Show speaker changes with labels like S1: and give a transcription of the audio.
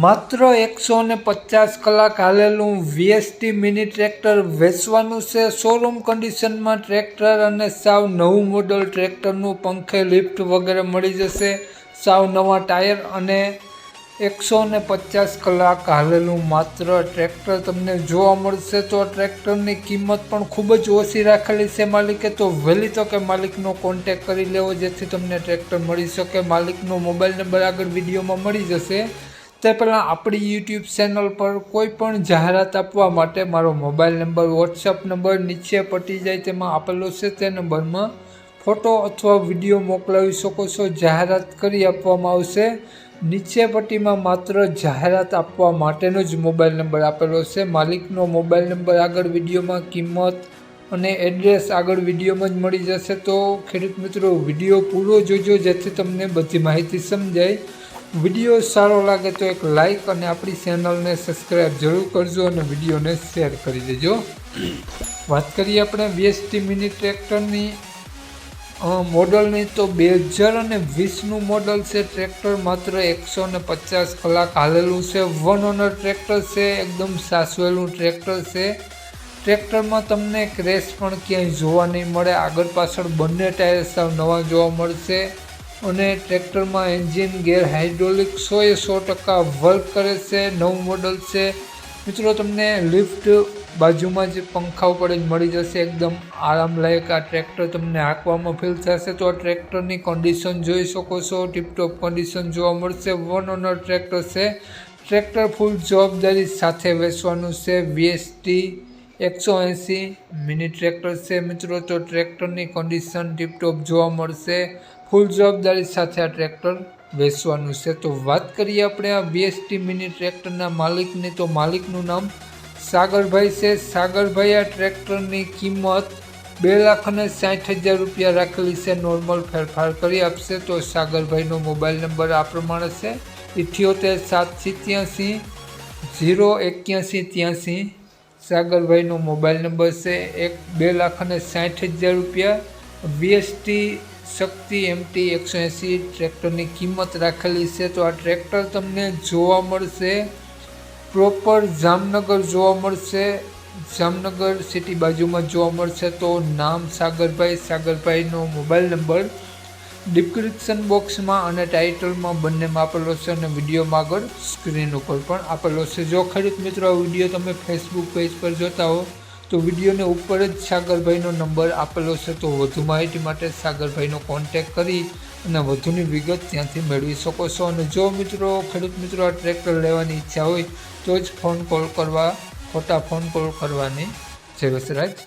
S1: માત્ર 150 કલાક હાલેલું VST mini tractor વેચવાનું છે. શોરૂમ કન્ડિશનમાં ટ્રેક્ટર અને સાવ નવું મોડલ ટ્રેક્ટરનું પંખે લિફ્ટ વગેરે મળી જશે. સાવ નવા ટાયર અને 150 કલાક હાલેલું માત્ર ટ્રેક્ટર તમને જોવા મળશે. તો ટ્રેક્ટરની કિંમત પણ ખૂબ જ ઓછી રાખેલી છે માલિકે. તો વહેલી તકે માલિકનો કોન્ટેક કરી લેવો જેથી તમને ટ્રેક્ટર મળી શકે. માલિકનો મોબાઈલ નંબર આગળ વિડીયોમાં મળી જશે. તે પહેલાં આપણી યુટ્યુબ ચેનલ પર કોઈ પણ જાહેરાત આપવા માટે મારો મોબાઈલ નંબર, વોટ્સઅપ નંબર નીચે પટી જાય તેમાં આપેલો છે. તે નંબરમાં ફોટો અથવા વિડીયો મોકલાવી શકો છો. જાહેરાત કરી આપવામાં આવશે. નીચે પટ્ટીમાં માત્ર જાહેરાત આપવા માટેનો જ મોબાઈલ નંબર આપેલો છે. માલિકનો મોબાઈલ નંબર આગળ વિડીયોમાં, કિંમત અને એડ્રેસ આગળ વિડીયોમાં જ મળી જશે. તો ખેડૂત મિત્રો, વિડીયો પૂરો જોજો જેથી તમને બધી માહિતી સમજાય. વિડીયો સારો લાગે તો એક લાઈક અને આપણી ચેનલને સબસ્ક્રાઈબ જરૂર કરજો અને વિડીયોને શેર કરી દેજો. વાત કરીએ આપણે વીએસટી મિની ટ્રેક્ટરની મોડલની, તો 2020નું મોડલ છે. ટ્રેક્ટર માત્ર 150 કલાક હાલેલું છે. વન ઓનર ટ્રેક્ટર છે. એકદમ સાચવેલું ટ્રેક્ટર છે. ટ્રેક્ટરમાં તમને ક્રેશ પણ ક્યાંય જોવા નહીં મળે. આગળ પાછળ બંને ટાયર સાવ નવા જોવા મળશે. અને ટ્રેક્ટરમાં એન્જિન, ગેર, હાઇડ્રોલિક 100% વર્ક કરે છે. નવું મોડલ છે મિત્રો. તમને લિફ્ટ બાજુમાં જ પંખા ઉપર જ મળી જશે. એકદમ આરામદાયક આ ટ્રેક્ટર તમને હાંકવામાં ફીલ થશે. તો આ ટ્રેક્ટરની કન્ડિશન જોઈ શકો છો. ટીપટોપ કન્ડિશન જોવા મળશે. વન ઓનર ટ્રેક્ટર છે. ટ્રેક્ટર ફૂલ જવાબદારી સાથે વેચવાનું છે. વીએસટી 180 મિની ટ્રેક્ટર છે મિત્રો. તો ટ્રેક્ટરની કન્ડિશન ટીપટોપ જોવા મળશે. ફૂલ જવાબદારી સાથે આ ટ્રેક્ટર વેચવાનું છે. તો વાત કરીએ આપણે આ વીએસટી મિની ટ્રેક્ટરના માલિકની, તો માલિકનું નામ સાગરભાઈ છે. સાગરભાઈ આ ટ્રેક્ટરની કિંમત 2,60,000 રૂપિયા રાખેલી છે. નોર્મલ ફેરફાર કરી આપશે. તો સાગરભાઈનો મોબાઈલ નંબર આ પ્રમાણે છે: 78 787 08183. સાગરભાઈનો મોબાઈલ નંબર છે. 2,60,000 રૂપિયા વીએસટી શક્તિ MT 180 ટ્રેક્ટરની કિંમત રાખેલી છે. તો આ ટ્રેક્ટર તમને જોવા મળશે પ્રોપર જામનગર જોવા મળશે. જામનગર સિટી બાજુમાં જોવા મળશે. તો નામ સાગરભાઈ, સાગરભાઈનો મોબાઈલ નંબર ડિસ્ક્રિપ્શન બોક્સમાં અને ટાઇટલમાં બંનેમાં આપેલો છે અને વિડીયોમાં આગળ સ્ક્રીન ઉપર પણ આપેલો છે. જો ખેડૂત મિત્રો આ વિડીયો તમે ફેસબુક પેજ પર જોતા હો તો વિડીયોને ઉપર જ સાગરભાઈનો નંબર આપેલો છે. તો વધુ માહિતી માટે સાગરભાઈનો કોન્ટેક કરી અને વધુની વિગત ત્યાંથી મેળવી શકો છો. અને જો મિત્રો, ખેડૂત મિત્રો આ ટ્રેક્ટર લેવાની ઈચ્છા હોય તો જ ફોન કોલ કરવા, ખોટા ફોન કોલ કરવાની જરૂર છે.